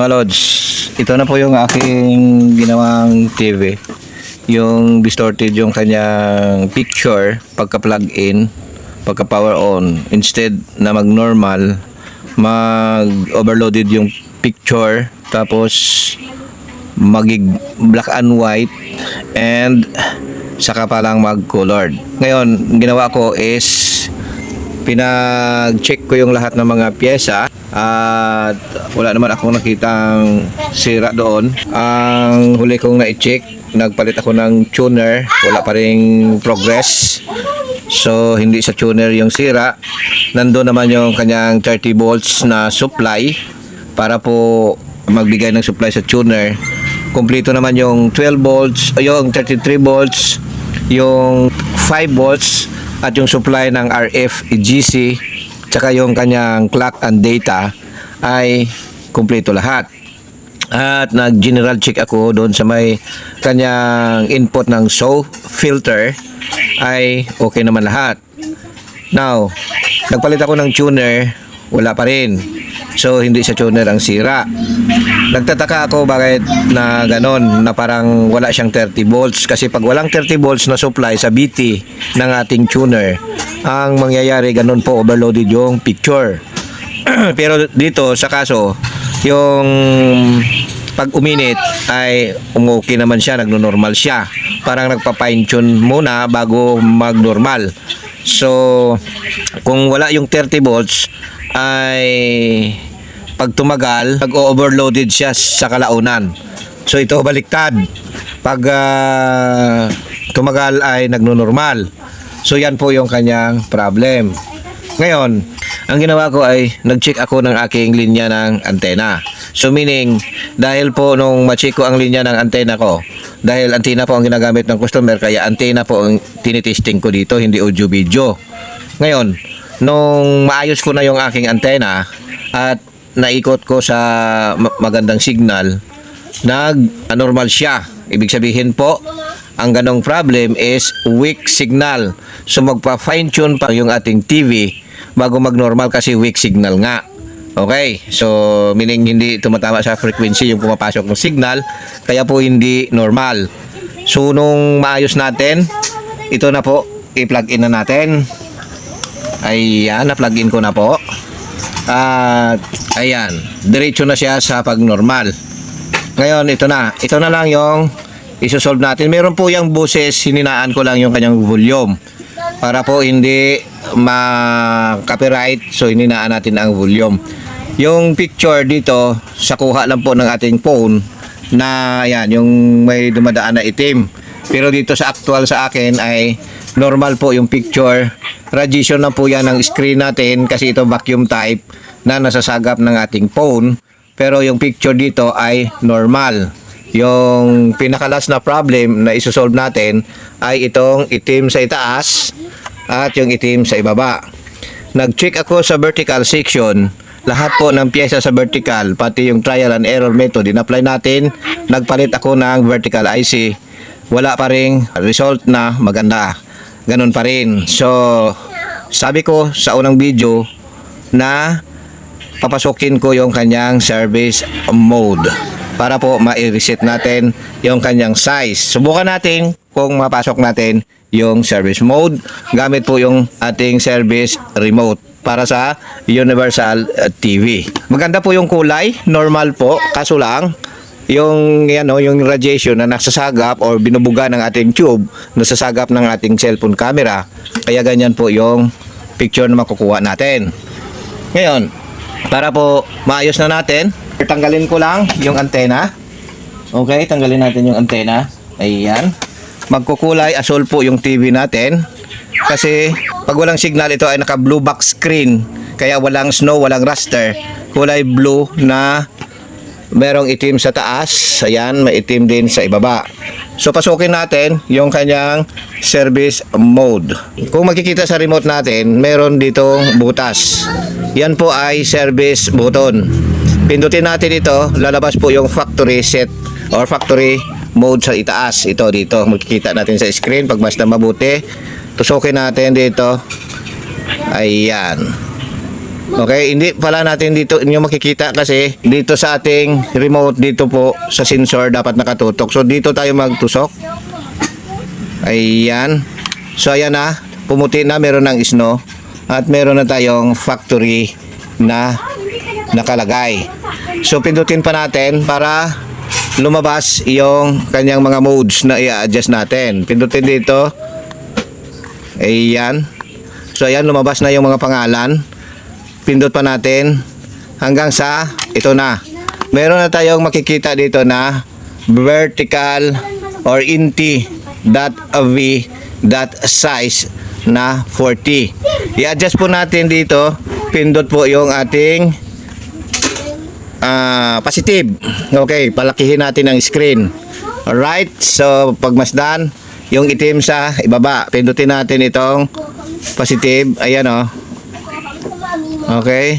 Mga Lods, ito na po yung aking ginawang TV. Yung distorted yung kanyang picture pagka-plug in, pagka-power on. Instead na mag-normal, mag-overloaded yung picture. Tapos magig black and white and saka pa lang mag-colored. Ngayon, ginawa ko is pinag-check ko yung lahat ng mga pyesa at wala naman akong nakitang sira doon. Ang huli kong na-check, nagpalit ako ng tuner, wala pa ring progress. So hindi sa tuner yung sira, nandoon naman yung kanyang 30 volts na supply para po magbigay ng supply sa tuner. Kompleto naman yung 12 volts, yung 33 volts, yung 5 volts at yung supply ng RF GC tsaka yung kanyang clock and data ay kumpleto lahat. At nag-general check ako doon sa may kanyang input ng SAW filter ay okay naman lahat. Now, nagpalit ako ng tuner, wala pa rin. So, hindi sa tuner ang sira. Nagtataka ako bakit na ganon, na parang wala siyang 30 volts. Kasi pag walang 30 volts na supply sa BT ng ating tuner, ang mangyayari ganon po, overloaded yung picture. Pero dito sa kaso, yung pag uminit ay okay naman siya, nagno-normal siya. Parang nagpa-fine tune muna bago mag-normal. So, kung wala yung 30 volts, ay pag tumagal, nag-overloaded siya sa kalaunan. So ito baliktad. Pag tumagal ay nagno-normal. So yan po yung kanyang problem. Ngayon, ang ginawa ko ay nag-check ako ng aking linya ng antena. So meaning, dahil po nung ma-check ko ang linya ng antena ko, dahil antena po ang ginagamit ng customer, kaya antena po ang tinitesting ko dito, hindi audio video. Ngayon, nung maayos ko na yung aking antena at naikot ko sa magandang signal, nag-normal siya. Ibig sabihin po, ang ganong problem is weak signal. So magpa-fine tune pa yung ating TV bago mag-normal kasi weak signal nga. Okay, so meaning hindi tumatama sa frequency yung pumapasok ng signal, kaya po hindi normal. So nung maayos natin, ito na po, i-plug in na natin. Ayan, na-plug in ko na po. At ayan, diretso na siya sa pag-normal. Ngayon, ito na lang yung isosolve natin. Meron po yung boses, hininaan ko lang yung kanyang volume para po hindi ma-copyright. So hininaan natin ang volume. Yung picture dito, sa kuha lang po ng ating phone na ayan, yung may dumadaan na itim. Pero dito sa actual sa akin ay normal po yung picture. Radiation na po yan ng screen natin kasi ito vacuum type na nasasagap ng ating phone. Pero yung picture dito ay normal. Yung pinakalas na problem na isosolve natin ay itong itim sa itaas at yung itim sa ibaba. Nag-check ako sa vertical section. Lahat po ng pyesa sa vertical, pati yung trial and error method, in-apply natin. Nagpalit ako ng vertical IC. Wala pa ring result na maganda. Ganun pa rin. So, sabi ko sa unang video na papasokin ko yung kanyang service mode para po ma-reset natin yung kanyang size. Subukan natin kung mapasok natin yung service mode gamit po yung ating service remote para sa Universal TV. Maganda po yung kulay, normal po, kaso lang yung yung radiation na nasasagap or binubuga ng ating tube, nasasagap ng ating cellphone camera. Kaya ganyan po yung picture na makukuha natin. Ngayon, para po maayos na natin, tanggalin ko lang yung antena. Okay, tanggalin natin yung antena. Ayan. Magkukulay asul po yung TV natin. Kasi pag walang signal, ito ay naka blue back screen. Kaya walang snow, walang raster. Kulay blue na merong itim sa taas, ayan, may itim din sa ibaba. So pasukin natin yung kanyang service mode. Kung makikita sa remote natin, meron ditong butas. Yan po ay service button. Pindutin natin ito, lalabas po yung factory set or factory mode sa itaas. Ito dito, makikita natin sa screen pag mas na mabuti. Tusukin natin dito. Ayan. Okay, hindi pala natin dito inyo makikita kasi dito sa ating remote dito po sa sensor dapat nakatutok. So dito tayo magtusok. Ayan. So ayan na, pumuti na, meron ng snow at meron na tayong factory na nakalagay. So pindutin pa natin para lumabas yung kanyang mga modes na i-adjust natin. Pindutin dito. Ayan. So ayan, lumabas na yung mga pangalan. Pindot pa natin hanggang sa ito na. Meron na tayong makikita dito na vertical or inti.v.size na 40. I-adjust po natin dito. Pindot po yung ating positive. Okay, palakihin natin ang screen. Alright, so pagmasdan yung itim sa ibaba, pindutin natin itong positive. Ayan o. Okay.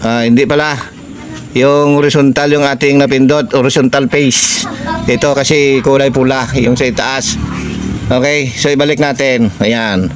Hindi pala yung horizontal yung ating napindot, horizontal face. Ito kasi kulay pula yung sa itaas. Okay, so ibalik natin. Ayan.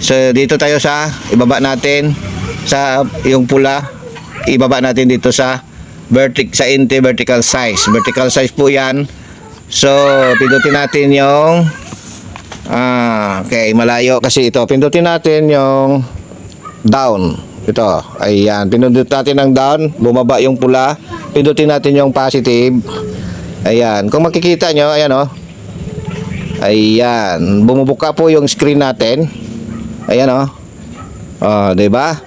So dito tayo sa ibaba natin sa yung pula, ibaba natin dito sa vertical size. Vertical size po 'yan. So pindutin natin yung okay, malayo kasi ito. Pindutin natin yung down. Ito, ayan, pinindot natin ang down, bumaba yung pula. Pindutin natin yung positive. Ayan, kung makikita nyo, ayan o. Ayan, bumubuka po yung screen natin. Ayan o. Diba?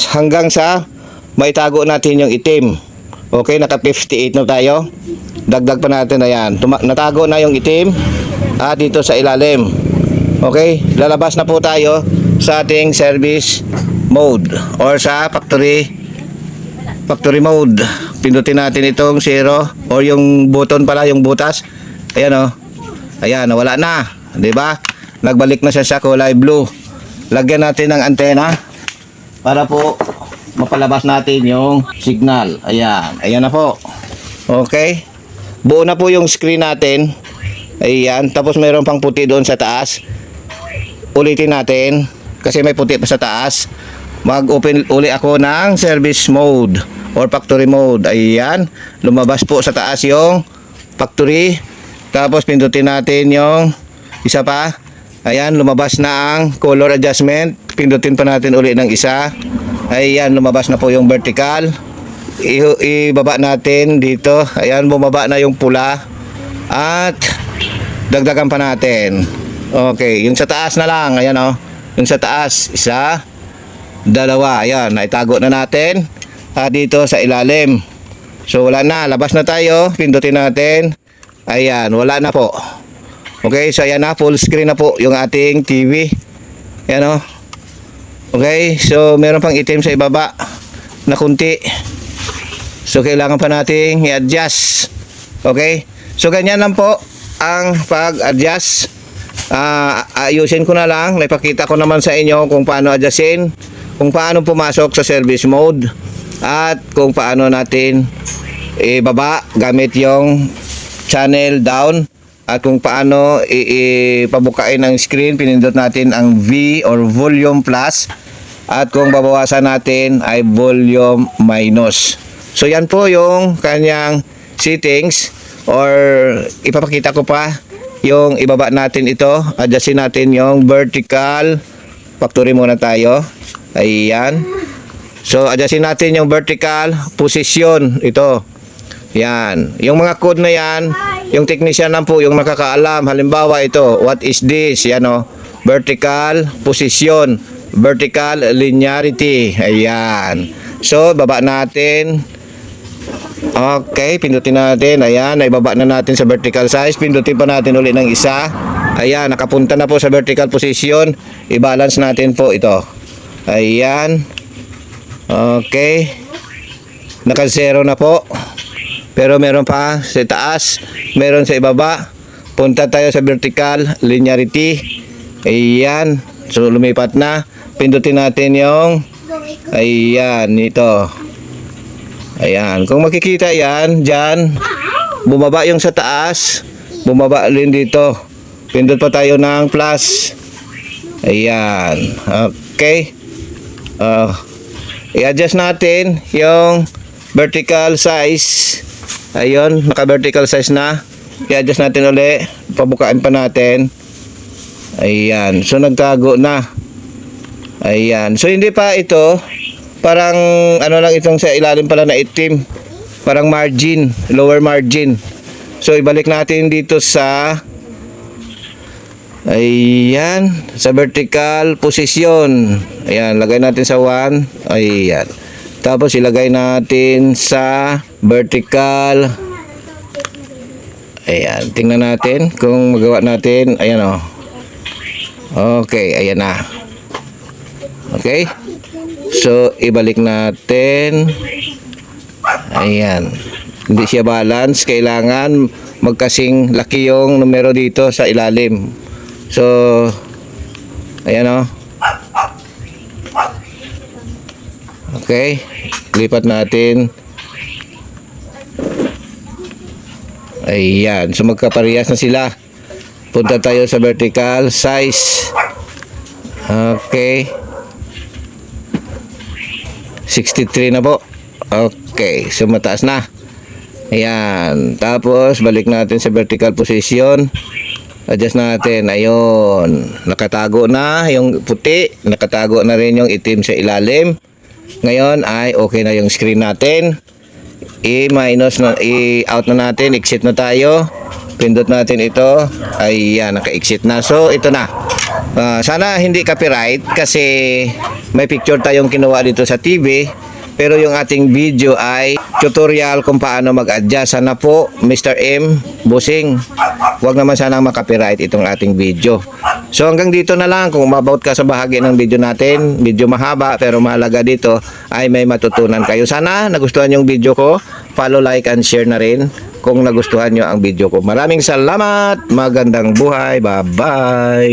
Hanggang sa maitago natin yung itim. Okay, naka 58 na tayo. Dagdag pa natin, ayan. Natago na yung itim. Dito sa ilalim. Okay, lalabas na po tayo sa ating service mode or sa factory mode. Pindutin natin itong 0 or yung button pala, yung butas. Ayan o. Ayan, wala na. Diba? Nagbalik na siya sa kulay blue. Lagyan natin ng antena para po mapalabas natin yung signal. Ayan. Ayan na po. Okay. Buo na po yung screen natin. Ayan. Tapos mayroon pang puti doon sa taas. Ulitin natin kasi may puti pa sa taas. Mag-open uli ako ng service mode or factory mode. Ayan, lumabas po sa taas yung factory. Tapos pindutin natin yung isa pa. Ayan, lumabas na ang color adjustment. Pindutin pa natin uli ng isa. Ayan, lumabas na po yung vertical. Ibaba natin dito. Ayan, bumaba na yung pula. At dagdagan pa natin. Okay, yung sa taas na lang. Ayan o. Yung sa taas, isa, dalawa. Ayan, naitago na natin. Dito sa ilalim. So wala na, labas na tayo. Pindutin natin. Ayan, wala na po. Okay, so ayan na, full screen na po yung ating TV. Ayan o. Okay, so meron pang itim sa ibaba na kunti. So kailangan pa nating i-adjust. Okay, so ganyan lang po ang pag-adjust. Ayusin ko na lang, naipakita ko naman sa inyo kung paano adjustin, kung paano pumasok sa service mode, at kung paano natin ibaba gamit yung channel down, at kung paano ipabukain ng screen, pinindot natin ang V or volume plus, at kung babawasan natin ay volume minus. So yan po yung kanyang settings, or ipapakita ko pa yung ibaba natin ito. Adjustin natin yung vertical. Factory muna tayo. Ayan. So adjustin natin yung vertical position. Ito. Yan. Yung mga code na yan, yung technician lang po yung nakakaalam. Halimbawa ito, what is this? Yan o. Vertical position. Vertical linearity. Ayan. So baba natin. Okay, pindutin natin. Ayan, naibaba na natin sa vertical size. Pindutin pa natin ulit ng isa. Ayan, nakapunta na po sa vertical position. I-balance natin po ito. Ayan. Okay. Naka-zero na po. Pero meron pa sa taas, meron sa ibaba. Punta tayo sa vertical linearity. Ayan. So lumipat na. Pindutin natin yung ayan, ito. Ayan, kung makikita yan, dyan, bumaba yung sa taas, bumaba rin dito. Pindot pa tayo ng plus. Ayan, okay. I-adjust natin yung vertical size. Ayun, naka-vertical size na. I-adjust natin uli. Pabukaan pa natin. Ayan. So, nagtago na. Ayan. So, hindi pa ito. Parang, ano lang itong sa ilalim pala na itim. Parang margin. Lower margin. So, ibalik natin dito sa ayan, sa vertical position. Ayan, lagay natin sa 1. Ayan. Tapos ilagay natin sa vertical. Ayan, tingnan natin kung magawa natin. Ayan o. Okay, ayan na. Okay. So, ibalik natin. Ayan. Hindi siya balance. Kailangan magkasing laki yung numero dito sa ilalim. So, ayan o. Okay. Lipat natin. Ayan. So, magkaparehas na sila. Punta tayo sa vertical size. Okay. 63 na po. Okay. So, mataas na. Ayan. Tapos, balik natin sa vertical position. Adjust natin. Ayun. Nakatago na yung puti. Nakatago na rin yung itim sa ilalim. Ngayon ay okay na yung screen natin. I-minus na, i-out na natin. Exit na tayo. Pindot natin ito. Ayan, naka-exit na. So, ito na. Sana hindi copyright kasi may picture tayong kinuha dito sa TV. Pero yung ating video ay tutorial kung paano mag-adjust. Sana po, Mr. M, Busing, huwag naman sanang makapiright itong ating video. So hanggang dito na lang. Kung umabot ka sa bahagi ng video natin, video mahaba pero mahalaga dito ay may matutunan kayo. Sana nagustuhan yung video ko. Follow, like, and share na rin kung nagustuhan nyo ang video ko. Maraming salamat. Magandang buhay. Bye-bye.